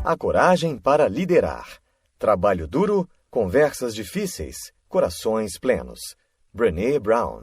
A coragem para liderar. Trabalho duro, conversas difíceis, corações plenos. Brené Brown.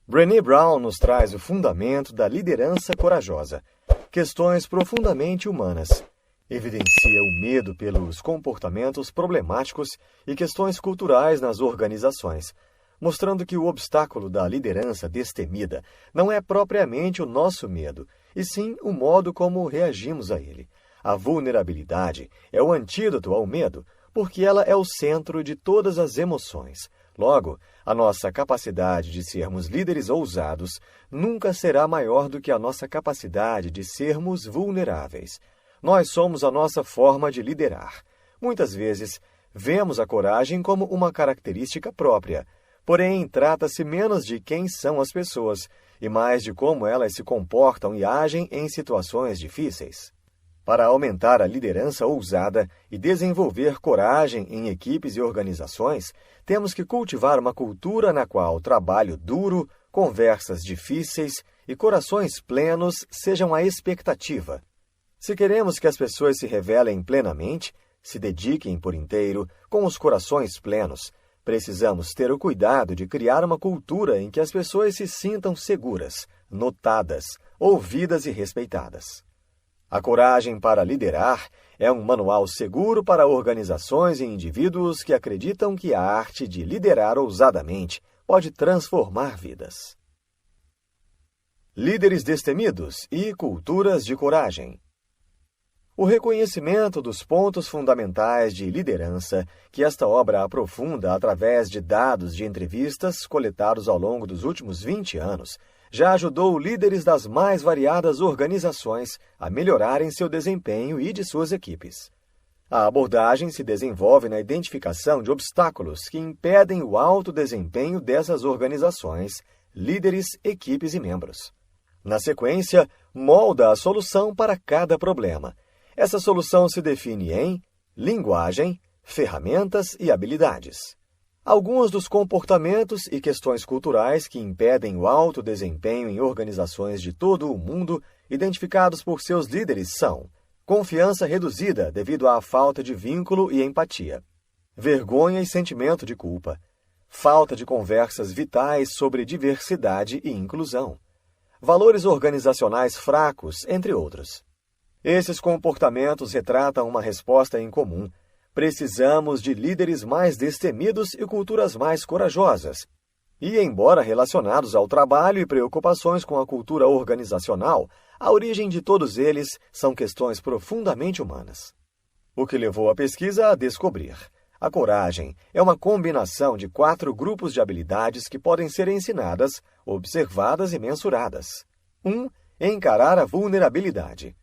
Brené Brown nos traz o fundamento da liderança corajosa. Questões profundamente humanas. Evidencia o medo pelos comportamentos problemáticos e questões culturais nas organizações, mostrando que o obstáculo da liderança destemida não é propriamente o nosso medo, e sim o modo como reagimos a ele. A vulnerabilidade é o antídoto ao medo, porque ela é o centro de todas as emoções. Logo, a nossa capacidade de sermos líderes ousados nunca será maior do que a nossa capacidade de sermos vulneráveis. Nós somos a nossa forma de liderar. Muitas vezes, vemos a coragem como uma característica própria, porém, trata-se menos de quem são as pessoas e mais de como elas se comportam e agem em situações difíceis. Para aumentar a liderança ousada e desenvolver coragem em equipes e organizações, temos que cultivar uma cultura na qual trabalho duro, conversas difíceis e corações plenos sejam a expectativa. Se queremos que as pessoas se revelem plenamente, se dediquem por inteiro, com os corações plenos, precisamos ter o cuidado de criar uma cultura em que as pessoas se sintam seguras, notadas, ouvidas e respeitadas. A coragem para liderar é um manual seguro para organizações e indivíduos que acreditam que a arte de liderar ousadamente pode transformar vidas. Líderes destemidos e culturas de coragem. O reconhecimento dos pontos fundamentais de liderança que esta obra aprofunda através de dados de entrevistas coletados ao longo dos últimos 20 anos já ajudou líderes das mais variadas organizações a melhorarem seu desempenho e de suas equipes. A abordagem se desenvolve na identificação de obstáculos que impedem o alto desempenho dessas organizações, líderes, equipes e membros. Na sequência, molda a solução para cada problema. Essa solução se define em linguagem, ferramentas e habilidades. Alguns dos comportamentos e questões culturais que impedem o alto desempenho em organizações de todo o mundo, identificados por seus líderes, são confiança reduzida devido à falta de vínculo e empatia, vergonha e sentimento de culpa, falta de conversas vitais sobre diversidade e inclusão, valores organizacionais fracos, entre outros. Esses comportamentos retratam uma resposta em comum. Precisamos de líderes mais destemidos e culturas mais corajosas. E, embora relacionados ao trabalho e preocupações com a cultura organizacional, a origem de todos eles são questões profundamente humanas. O que levou a pesquisa a descobrir: a coragem é uma combinação de 4 grupos de habilidades que podem ser ensinadas, observadas e mensuradas. 1. Encarar a vulnerabilidade.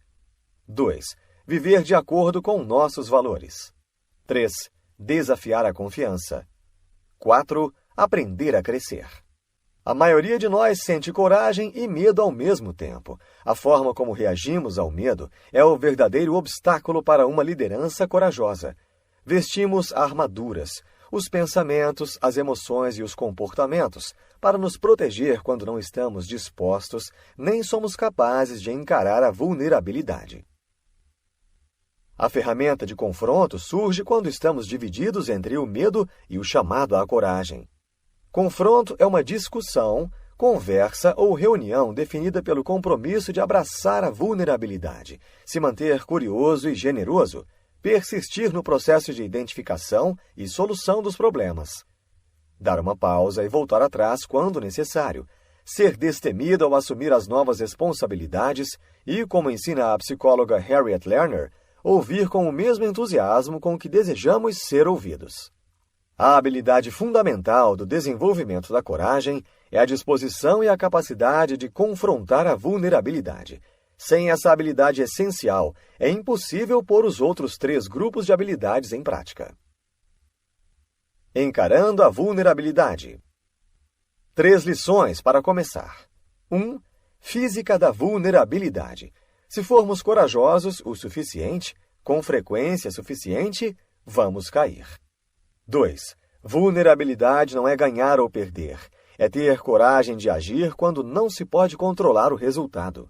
2. Viver de acordo com nossos valores. 3. Desafiar a confiança. 4. Aprender a crescer. A maioria de nós sente coragem e medo ao mesmo tempo. A forma como reagimos ao medo é o verdadeiro obstáculo para uma liderança corajosa. Vestimos armaduras, os pensamentos, as emoções e os comportamentos, para nos proteger quando não estamos dispostos, nem somos capazes de encarar a vulnerabilidade. A ferramenta de confronto surge quando estamos divididos entre o medo e o chamado à coragem. Confronto é uma discussão, conversa ou reunião definida pelo compromisso de abraçar a vulnerabilidade, se manter curioso e generoso, persistir no processo de identificação e solução dos problemas. Dar uma pausa e voltar atrás quando necessário, ser destemido ao assumir as novas responsabilidades e, como ensina a psicóloga Harriet Lerner, ouvir com o mesmo entusiasmo com que desejamos ser ouvidos. A habilidade fundamental do desenvolvimento da coragem é a disposição e a capacidade de confrontar a vulnerabilidade. Sem essa habilidade essencial, é impossível pôr os outros 3 grupos de habilidades em prática. Encarando a vulnerabilidade. 3 lições para começar. 1. Física da vulnerabilidade. Se formos corajosos o suficiente, com frequência suficiente, vamos cair. 2. Vulnerabilidade não é ganhar ou perder. É ter coragem de agir quando não se pode controlar o resultado.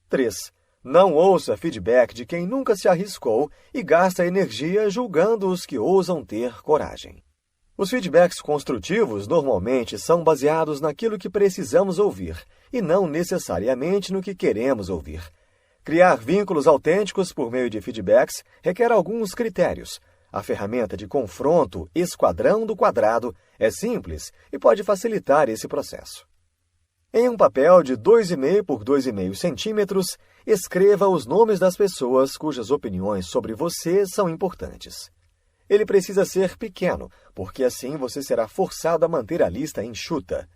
3. Não ouça feedback de quem nunca se arriscou e gasta energia julgando os que ousam ter coragem. Os feedbacks construtivos normalmente são baseados naquilo que precisamos ouvir e não necessariamente no que queremos ouvir. Criar vínculos autênticos por meio de feedbacks requer alguns critérios. A ferramenta de confronto Esquadrão do Quadrado é simples e pode facilitar esse processo. Em um papel de 2,5 por 2,5 centímetros, escreva os nomes das pessoas cujas opiniões sobre você são importantes. Ele precisa ser pequeno, porque assim você será forçado a manter a lista enxuta.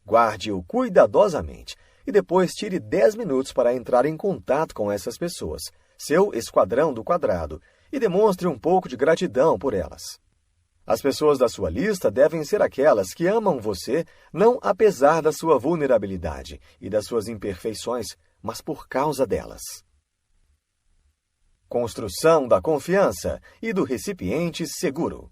Guarde-o cuidadosamente e depois tire 10 minutos para entrar em contato com essas pessoas, seu esquadrão do quadrado, e demonstre um pouco de gratidão por elas. As pessoas da sua lista devem ser aquelas que amam você não apesar da sua vulnerabilidade e das suas imperfeições, mas por causa delas. Construção da confiança e do recipiente seguro.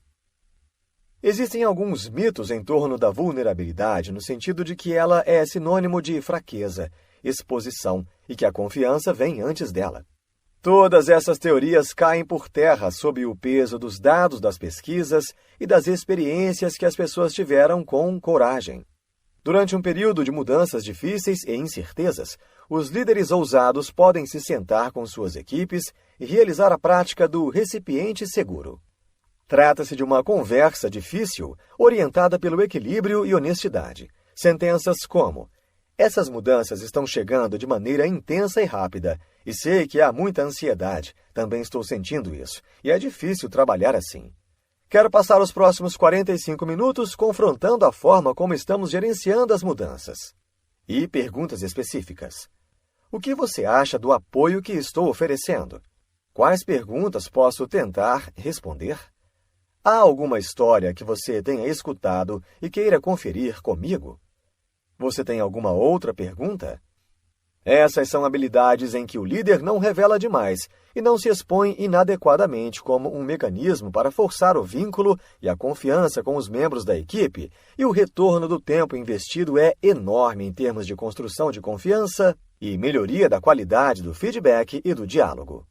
Existem alguns mitos em torno da vulnerabilidade no sentido de que ela é sinônimo de fraqueza, exposição e que a confiança vem antes dela. Todas essas teorias caem por terra sob o peso dos dados das pesquisas e das experiências que as pessoas tiveram com coragem. Durante um período de mudanças difíceis e incertezas, os líderes ousados podem se sentar com suas equipes e realizar a prática do recipiente seguro. Trata-se de uma conversa difícil, orientada pelo equilíbrio e honestidade. Sentenças como: essas mudanças estão chegando de maneira intensa e rápida, e sei que há muita ansiedade, também estou sentindo isso, e é difícil trabalhar assim. Quero passar os próximos 45 minutos confrontando a forma como estamos gerenciando as mudanças. E perguntas específicas. O que você acha do apoio que estou oferecendo? Quais perguntas posso tentar responder? Há alguma história que você tenha escutado e queira conferir comigo? Você tem alguma outra pergunta? Essas são habilidades em que o líder não revela demais e não se expõe inadequadamente como um mecanismo para forçar o vínculo e a confiança com os membros da equipe, e o retorno do tempo investido é enorme em termos de construção de confiança e melhoria da qualidade do feedback e do diálogo.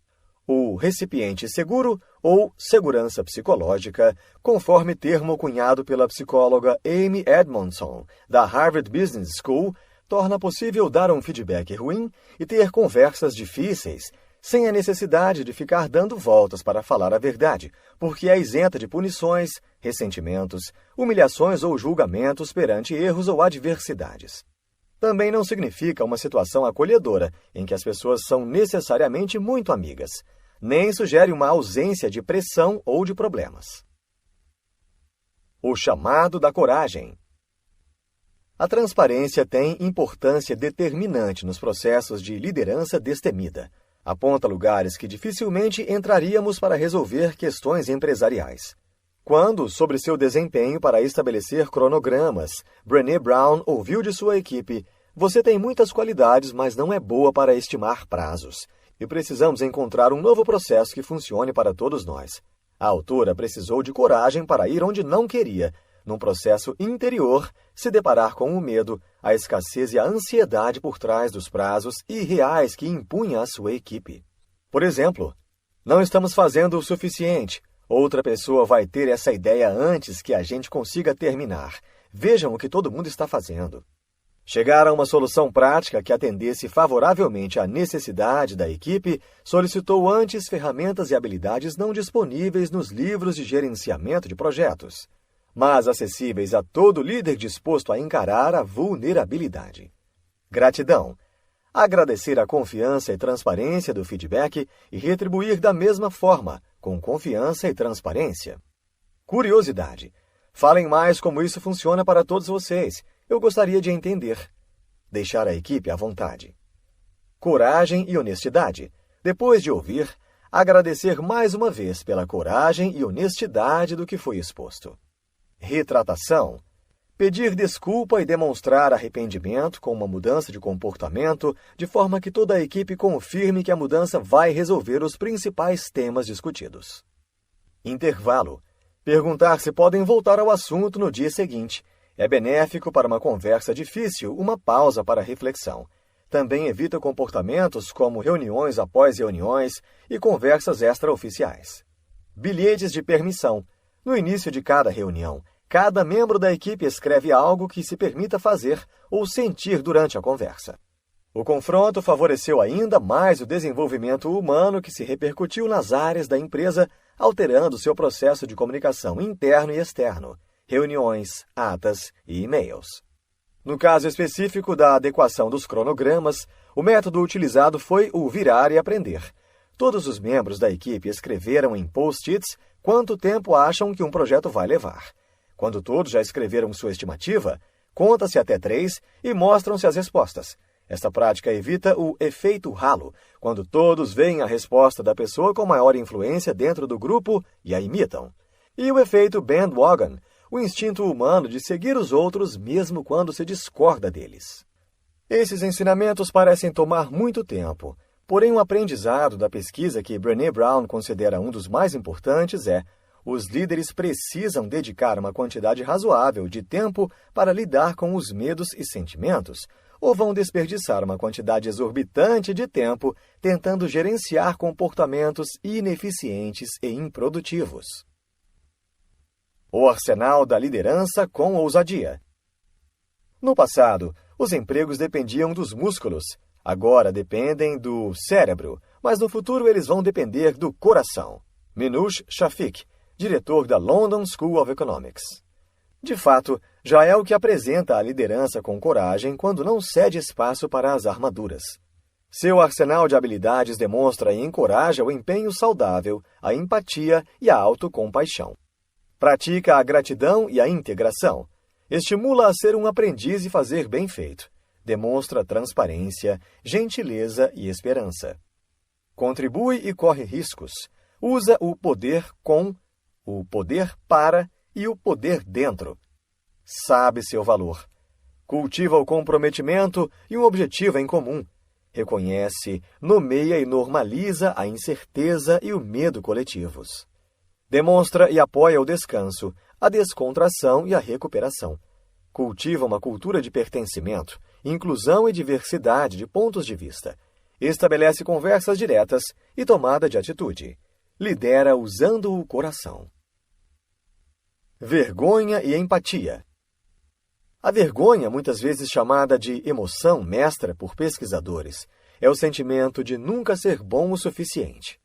O recipiente seguro, ou segurança psicológica, conforme termo cunhado pela psicóloga Amy Edmondson, da Harvard Business School, torna possível dar um feedback ruim e ter conversas difíceis, sem a necessidade de ficar dando voltas para falar a verdade, porque é isenta de punições, ressentimentos, humilhações ou julgamentos perante erros ou adversidades. Também não significa uma situação acolhedora, em que as pessoas são necessariamente muito amigas. Nem sugere uma ausência de pressão ou de problemas. O chamado da coragem. A transparência tem importância determinante nos processos de liderança destemida. Aponta lugares que dificilmente entraríamos para resolver questões empresariais. Quando, sobre seu desempenho para estabelecer cronogramas, Brené Brown ouviu de sua equipe: "Você tem muitas qualidades, mas não é boa para estimar prazos. E precisamos encontrar um novo processo que funcione para todos nós." A autora precisou de coragem para ir onde não queria, num processo interior, se deparar com o medo, a escassez e a ansiedade por trás dos prazos irreais que impunha a sua equipe. Por exemplo, não estamos fazendo o suficiente. Outra pessoa vai ter essa ideia antes que a gente consiga terminar. Vejam o que todo mundo está fazendo. Chegar a uma solução prática que atendesse favoravelmente à necessidade da equipe solicitou antes ferramentas e habilidades não disponíveis nos livros de gerenciamento de projetos, mas acessíveis a todo líder disposto a encarar a vulnerabilidade. Gratidão. Agradecer a confiança e transparência do feedback e retribuir da mesma forma, com confiança e transparência. Curiosidade. Falem mais como isso funciona para todos vocês. Eu gostaria de entender. Deixar a equipe à vontade. Coragem e honestidade. Depois de ouvir, agradecer mais uma vez pela coragem e honestidade do que foi exposto. Retratação. Pedir desculpa e demonstrar arrependimento com uma mudança de comportamento, de forma que toda a equipe confirme que a mudança vai resolver os principais temas discutidos. Intervalo. Perguntar se podem voltar ao assunto no dia seguinte. É benéfico para uma conversa difícil uma pausa para reflexão. também evita comportamentos como reuniões após reuniões e conversas extraoficiais. Bilhetes de permissão. No início de cada reunião, cada membro da equipe escreve algo que se permita fazer ou sentir durante a conversa. O confronto favoreceu ainda mais o desenvolvimento humano que se repercutiu nas áreas da empresa, alterando seu processo de comunicação interno e externo, reuniões, atas e e-mails. No caso específico da adequação dos cronogramas, o método utilizado foi o virar e aprender. Todos os membros da equipe escreveram em post-its quanto tempo acham que um projeto vai levar. Quando todos já escreveram sua estimativa, conta-se até 3 e mostram-se as respostas. Esta prática evita o efeito halo, quando todos veem a resposta da pessoa com maior influência dentro do grupo e a imitam. E o efeito bandwagon, o instinto humano de seguir os outros mesmo quando se discorda deles. Esses ensinamentos parecem tomar muito tempo, porém um aprendizado da pesquisa que Brené Brown considera um dos mais importantes é: os líderes precisam dedicar uma quantidade razoável de tempo para lidar com os medos e sentimentos, ou vão desperdiçar uma quantidade exorbitante de tempo tentando gerenciar comportamentos ineficientes e improdutivos. O arsenal da liderança com ousadia. No passado, os empregos dependiam dos músculos. Agora dependem do cérebro, mas no futuro eles vão depender do coração. Minouche Shafik, diretor da London School of Economics. De fato, já é o que apresenta a liderança com coragem quando não cede espaço para as armaduras. Seu arsenal de habilidades demonstra e encoraja o empenho saudável, a empatia e a autocompaixão. Pratica a gratidão e a integração. Estimula a ser um aprendiz e fazer bem feito. Demonstra transparência, gentileza e esperança. Contribui e corre riscos. Usa o poder com, o poder para e o poder dentro. Sabe seu valor. Cultiva o comprometimento e um objetivo em comum. Reconhece, nomeia e normaliza a incerteza e o medo coletivos. Demonstra e apoia o descanso, a descontração e a recuperação. Cultiva uma cultura de pertencimento, inclusão e diversidade de pontos de vista. Estabelece conversas diretas e tomada de atitude. Lidera usando o coração. Vergonha e empatia. A vergonha, muitas vezes chamada de emoção mestra por pesquisadores, é o sentimento de nunca ser bom o suficiente.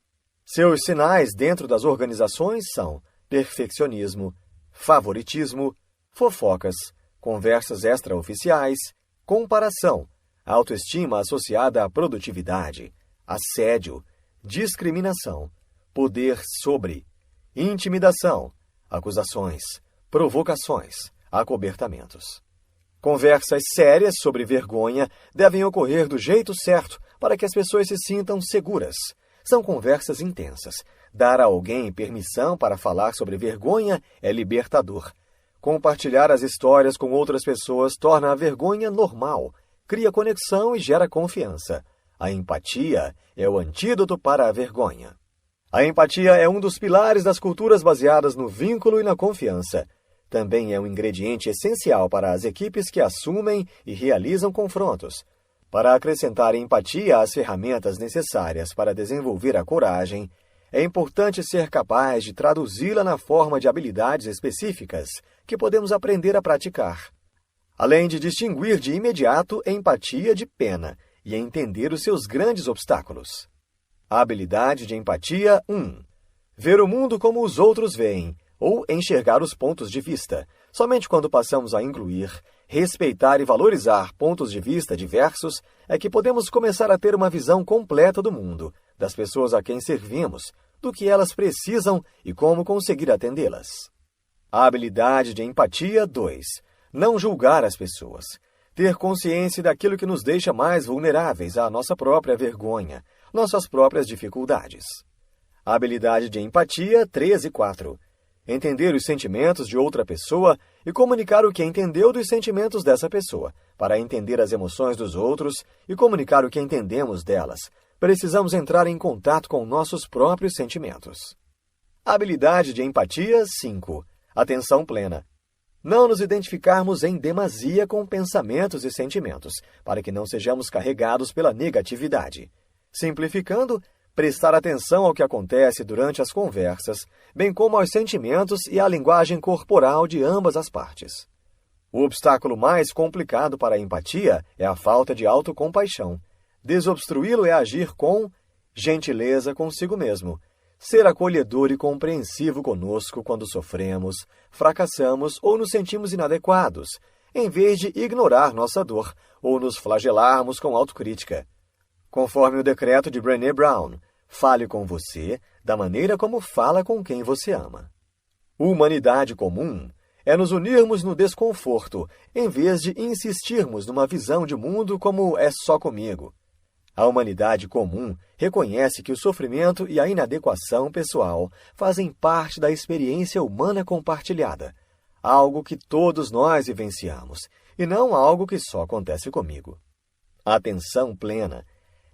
Seus sinais dentro das organizações são perfeccionismo, favoritismo, fofocas, conversas extraoficiais, comparação, autoestima associada à produtividade, assédio, discriminação, poder sobre, intimidação, acusações, provocações, acobertamentos. Conversas sérias sobre vergonha devem ocorrer do jeito certo para que as pessoas se sintam seguras. São conversas intensas. Dar a alguém permissão para falar sobre vergonha é libertador. Compartilhar as histórias com outras pessoas torna a vergonha normal, cria conexão e gera confiança. A empatia é o antídoto para a vergonha. A empatia é um dos pilares das culturas baseadas no vínculo e na confiança. Também é um ingrediente essencial para as equipes que assumem e realizam confrontos. Para acrescentar empatia às ferramentas necessárias para desenvolver a coragem, é importante ser capaz de traduzi-la na forma de habilidades específicas que podemos aprender a praticar. Além de distinguir de imediato empatia de pena e entender os seus grandes obstáculos. A habilidade de empatia 1. Ver o mundo como os outros veem, ou enxergar os pontos de vista. Somente quando passamos a incluir, respeitar e valorizar pontos de vista diversos é que podemos começar a ter uma visão completa do mundo, das pessoas a quem servimos, do que elas precisam e como conseguir atendê-las. A habilidade de empatia 2. Não julgar as pessoas. Ter consciência daquilo que nos deixa mais vulneráveis à nossa própria vergonha, nossas próprias dificuldades. A habilidade de empatia 3 e 4. Entender os sentimentos de outra pessoa e comunicar o que entendeu dos sentimentos dessa pessoa. Para entender as emoções dos outros e comunicar o que entendemos delas, precisamos entrar em contato com nossos próprios sentimentos. Habilidade de empatia 5. Atenção plena. Não nos identificarmos em demasia com pensamentos e sentimentos, para que não sejamos carregados pela negatividade. Simplificando, prestar atenção ao que acontece durante as conversas, bem como aos sentimentos e à linguagem corporal de ambas as partes. O obstáculo mais complicado para a empatia é a falta de autocompaixão. Desobstruí-lo é agir com gentileza consigo mesmo, ser acolhedor e compreensivo conosco quando sofremos, fracassamos ou nos sentimos inadequados, em vez de ignorar nossa dor ou nos flagelarmos com autocrítica. Conforme o decreto de Brené Brown, fale com você da maneira como fala com quem você ama. Humanidade comum é nos unirmos no desconforto, em vez de insistirmos numa visão de mundo como é só comigo. A humanidade comum reconhece que o sofrimento e a inadequação pessoal fazem parte da experiência humana compartilhada, algo que todos nós vivenciamos, e não algo que só acontece comigo. Atenção plena.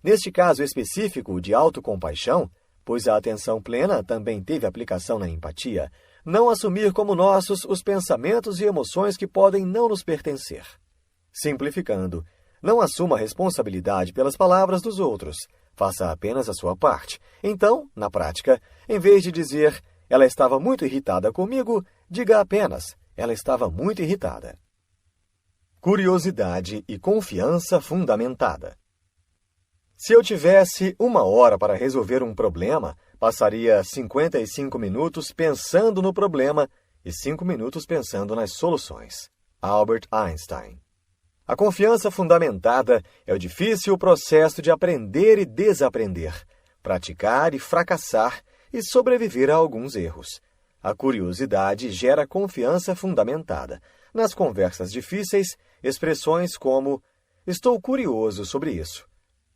Neste caso específico de autocompaixão, pois a atenção plena também teve aplicação na empatia, não assumir como nossos os pensamentos e emoções que podem não nos pertencer. Simplificando, não assuma a responsabilidade pelas palavras dos outros. Faça apenas a sua parte. Então, na prática, em vez de dizer, ela estava muito irritada comigo, diga apenas, ela estava muito irritada. Curiosidade e confiança fundamentada. Se eu tivesse 1 hora para resolver um problema, passaria 55 minutos pensando no problema e 5 minutos pensando nas soluções. Albert Einstein. A confiança fundamentada é o difícil processo de aprender e desaprender, praticar e fracassar e sobreviver a alguns erros. A curiosidade gera confiança fundamentada. Nas conversas difíceis, expressões como "estou curioso sobre isso",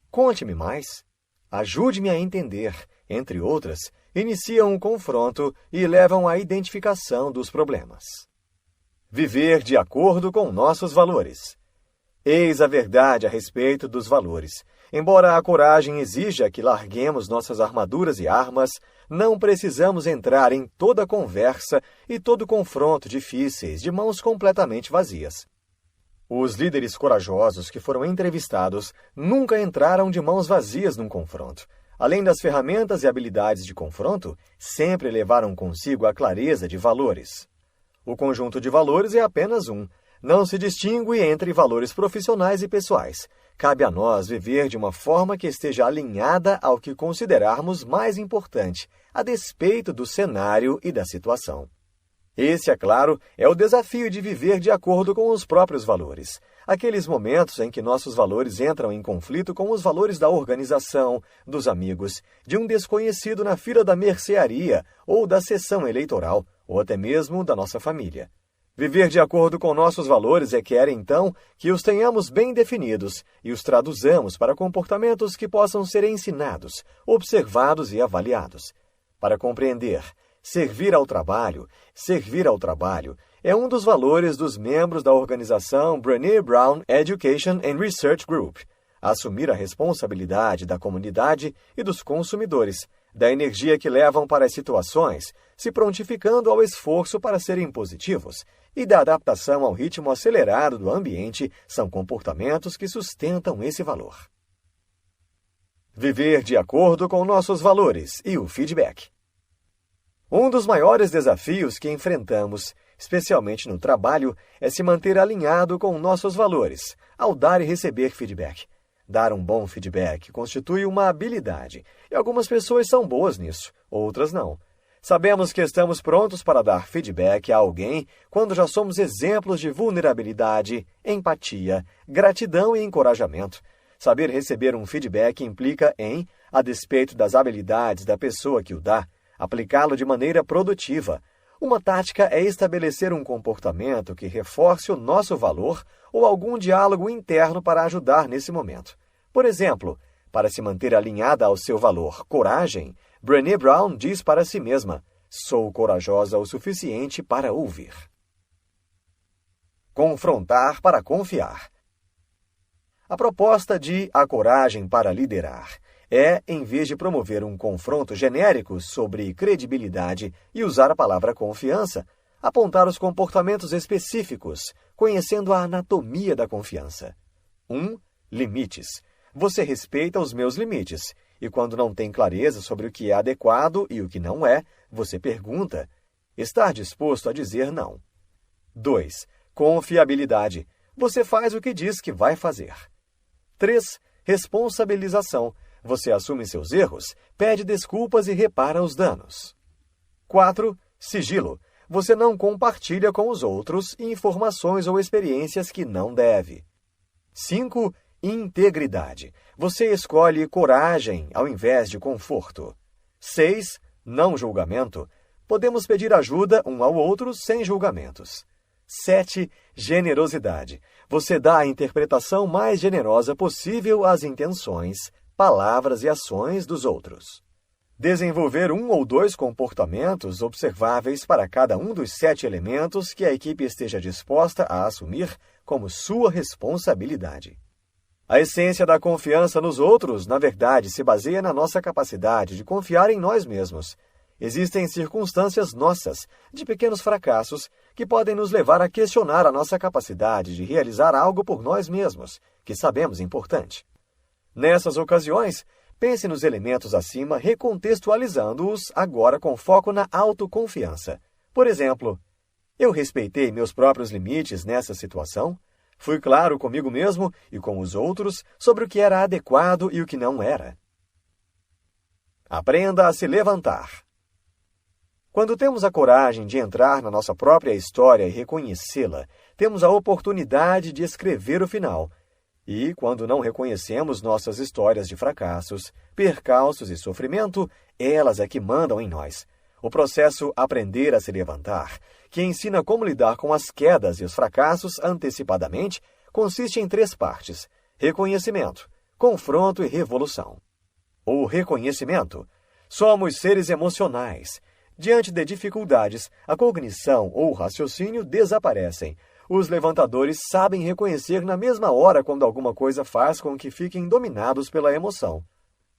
"conte-me mais", "ajude-me a entender", entre outras, iniciam um confronto e levam à identificação dos problemas. Viver de acordo com nossos valores. Eis a verdade a respeito dos valores. Embora a coragem exija que larguemos nossas armaduras e armas, não precisamos entrar em toda conversa e todo confronto difíceis de mãos completamente vazias. Os líderes corajosos que foram entrevistados nunca entraram de mãos vazias num confronto. Além das ferramentas e habilidades de confronto, sempre levaram consigo a clareza de valores. O conjunto de valores é apenas um. Não se distingue entre valores profissionais e pessoais. Cabe a nós viver de uma forma que esteja alinhada ao que considerarmos mais importante, a despeito do cenário e da situação. Esse, é claro, é o desafio de viver de acordo com os próprios valores. Aqueles momentos em que nossos valores entram em conflito com os valores da organização, dos amigos, de um desconhecido na fila da mercearia ou da sessão eleitoral, ou até mesmo da nossa família. Viver de acordo com nossos valores requer, então, que os tenhamos bem definidos e os traduzamos para comportamentos que possam ser ensinados, observados e avaliados. Para compreender, servir ao trabalho é um dos valores dos membros da organização Brené Brown Education and Research Group. Assumir a responsabilidade da comunidade e dos consumidores, da energia que levam para as situações, se prontificando ao esforço para serem positivos, e da adaptação ao ritmo acelerado do ambiente, são comportamentos que sustentam esse valor. Viver de acordo com nossos valores e o feedback. Um dos maiores desafios que enfrentamos, especialmente no trabalho, é se manter alinhado com nossos valores, ao dar e receber feedback. Dar um bom feedback constitui uma habilidade, e algumas pessoas são boas nisso, outras não. Sabemos que estamos prontos para dar feedback a alguém quando já somos exemplos de vulnerabilidade, empatia, gratidão e encorajamento. Saber receber um feedback implica em, a despeito das habilidades da pessoa que o dá, aplicá-lo de maneira produtiva. Uma tática é estabelecer um comportamento que reforce o nosso valor ou algum diálogo interno para ajudar nesse momento. Por exemplo, para se manter alinhada ao seu valor coragem, Brené Brown diz para si mesma: "Sou corajosa o suficiente para ouvir." Confrontar para confiar. A proposta de A Coragem para Liderar é, em vez de promover um confronto genérico sobre credibilidade e usar a palavra confiança, Apontar os comportamentos específicos, conhecendo a anatomia da confiança. 1. Limites. Você respeita os meus limites, e quando não tem clareza sobre o que é adequado e o que não é, você pergunta. Estar disposto a dizer não. 2. Confiabilidade. Você faz o que diz que vai fazer. 3. Responsabilização. Você assume seus erros, pede desculpas e repara os danos. 4. Sigilo. Você não compartilha com os outros informações ou experiências que não deve. 5. Integridade. Você escolhe coragem ao invés de conforto. 6. Não julgamento. Podemos pedir ajuda um ao outro sem julgamentos. 7. Generosidade. Você dá a interpretação mais generosa possível às intenções, palavras e ações dos outros. Desenvolver 1 ou 2 comportamentos observáveis para cada um dos 7 elementos que a equipe esteja disposta a assumir como sua responsabilidade. A essência da confiança nos outros, na verdade, se baseia na nossa capacidade de confiar em nós mesmos. Existem circunstâncias nossas, de pequenos fracassos, que podem nos levar a questionar a nossa capacidade de realizar algo por nós mesmos, que sabemos importante. Nessas ocasiões, pense nos elementos acima, recontextualizando-os agora com foco na autoconfiança. Por exemplo, eu respeitei meus próprios limites nessa situação? Fui claro comigo mesmo e com os outros sobre o que era adequado e o que não era. Aprenda a se levantar. Quando temos a coragem de entrar na nossa própria história e reconhecê-la, temos a oportunidade de escrever o final. E, quando não reconhecemos nossas histórias de fracassos, percalços e sofrimento, elas é que mandam em nós. O processo Aprender a se levantar, que ensina como lidar com as quedas e os fracassos antecipadamente, consiste em 3 partes: reconhecimento, confronto e revolução. O reconhecimento. Somos seres emocionais. Diante de dificuldades, a cognição ou o raciocínio desaparecem. Os levantadores sabem reconhecer na mesma hora quando alguma coisa faz com que fiquem dominados pela emoção.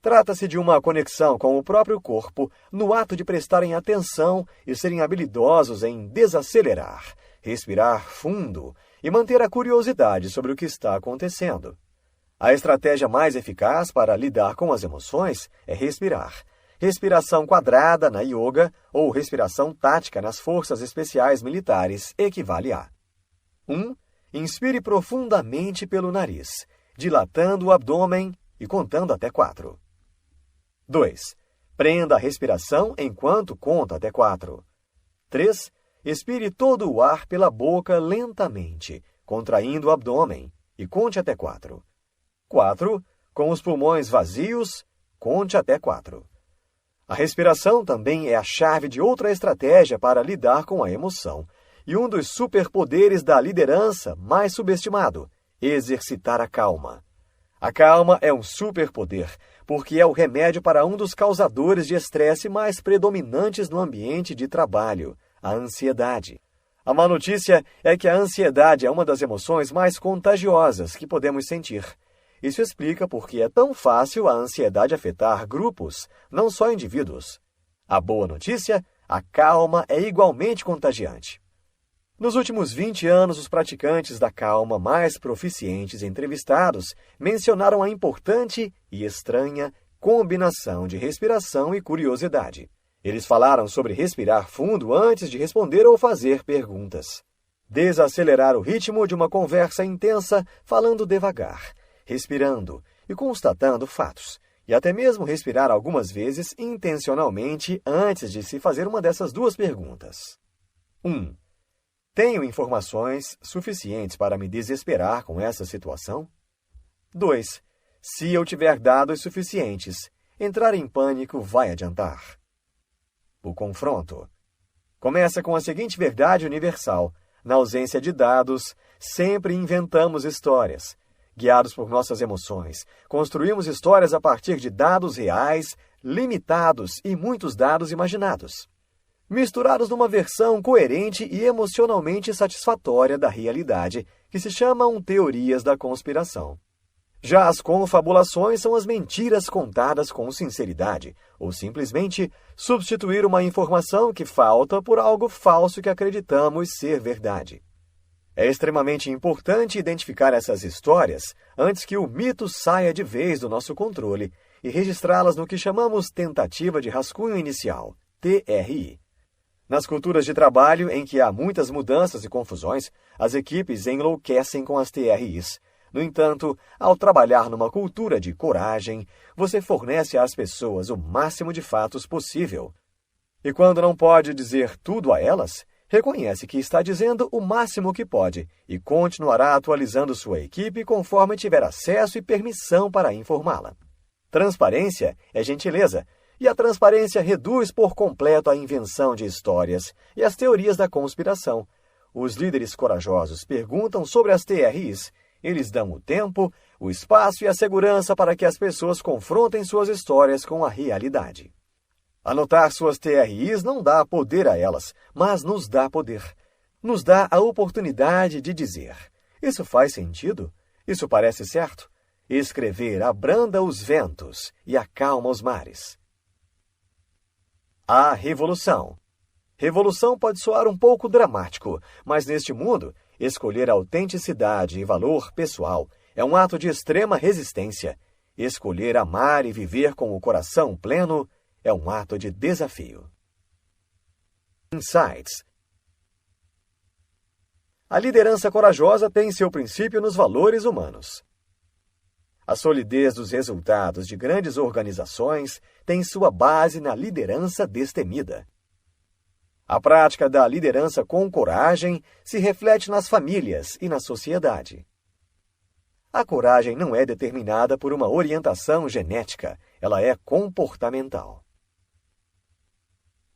Trata-se de uma conexão com o próprio corpo no ato de prestarem atenção e serem habilidosos em desacelerar, respirar fundo e manter a curiosidade sobre o que está acontecendo. A estratégia mais eficaz para lidar com as emoções é respirar. Respiração quadrada na yoga ou respiração tática nas forças especiais militares equivale a 1. Inspire profundamente pelo nariz, dilatando o abdômen e contando até 4. 2. Prenda a respiração enquanto conta até 4. 3. Expire todo o ar pela boca lentamente, contraindo o abdômen, e conte até 4. 4. Com os pulmões vazios, conte até 4. A respiração também é a chave de outra estratégia para lidar com a emoção, e um dos superpoderes da liderança mais subestimado: exercitar a calma. A calma é um superpoder, porque é o remédio para um dos causadores de estresse mais predominantes no ambiente de trabalho, a ansiedade. A má notícia é que a ansiedade é uma das emoções mais contagiosas que podemos sentir. Isso explica por que é tão fácil a ansiedade afetar grupos, não só indivíduos. A boa notícia: a calma é igualmente contagiante. Nos últimos 20 anos, os praticantes da calma mais proficientes entrevistados mencionaram a importante e estranha combinação de respiração e curiosidade. Eles falaram sobre respirar fundo antes de responder ou fazer perguntas. Desacelerar o ritmo de uma conversa intensa falando devagar, respirando e constatando fatos, e até mesmo respirar algumas vezes intencionalmente antes de se fazer uma dessas 2 perguntas. 1. Tenho informações suficientes para me desesperar com essa situação? 2. Se eu tiver dados suficientes, entrar em pânico vai adiantar. O confronto. Começa com a seguinte verdade universal: na ausência de dados, sempre inventamos histórias. Guiados por nossas emoções, construímos histórias a partir de dados reais, limitados e muitos dados imaginados, misturados numa versão coerente e emocionalmente satisfatória da realidade, que se chamam teorias da conspiração. Já as confabulações são as mentiras contadas com sinceridade, ou simplesmente substituir uma informação que falta por algo falso que acreditamos ser verdade. É extremamente importante identificar essas histórias antes que o mito saia de vez do nosso controle e registrá-las no que chamamos tentativa de rascunho inicial, TRI. Nas culturas de trabalho em que há muitas mudanças e confusões, as equipes enlouquecem com as TRIs. No entanto, ao trabalhar numa cultura de coragem, você fornece às pessoas o máximo de fatos possível. E quando não pode dizer tudo a elas, reconhece que está dizendo o máximo que pode e continuará atualizando sua equipe conforme tiver acesso e permissão para informá-la. Transparência é gentileza, e a transparência reduz por completo a invenção de histórias e as teorias da conspiração. Os líderes corajosos perguntam sobre as TRIs. Eles dão o tempo, o espaço e a segurança para que as pessoas confrontem suas histórias com a realidade. Anotar suas TRIs não dá poder a elas, mas nos dá poder. Nos dá a oportunidade de dizer: isso faz sentido? Isso parece certo? Escrever abranda os ventos e acalma os mares. A revolução. Revolução pode soar um pouco dramático, mas neste mundo, escolher autenticidade e valor pessoal é um ato de extrema resistência. Escolher amar e viver com o coração pleno é um ato de desafio. Insights. A liderança corajosa tem seu princípio nos valores humanos. A solidez dos resultados de grandes organizações tem sua base na liderança destemida. A prática da liderança com coragem se reflete nas famílias e na sociedade. A coragem não é determinada por uma orientação genética, ela é comportamental.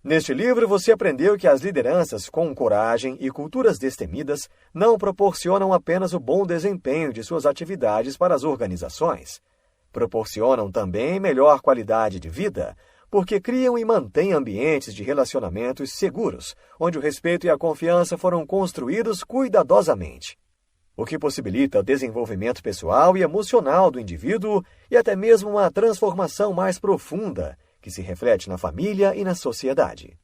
Neste livro, você aprendeu que as lideranças com coragem e culturas destemidas não proporcionam apenas o bom desempenho de suas atividades para as organizações. Proporcionam também melhor qualidade de vida, porque criam e mantêm ambientes de relacionamentos seguros, onde o respeito e a confiança foram construídos cuidadosamente, o que possibilita o desenvolvimento pessoal e emocional do indivíduo e até mesmo uma transformação mais profunda, que se reflete na família e na sociedade.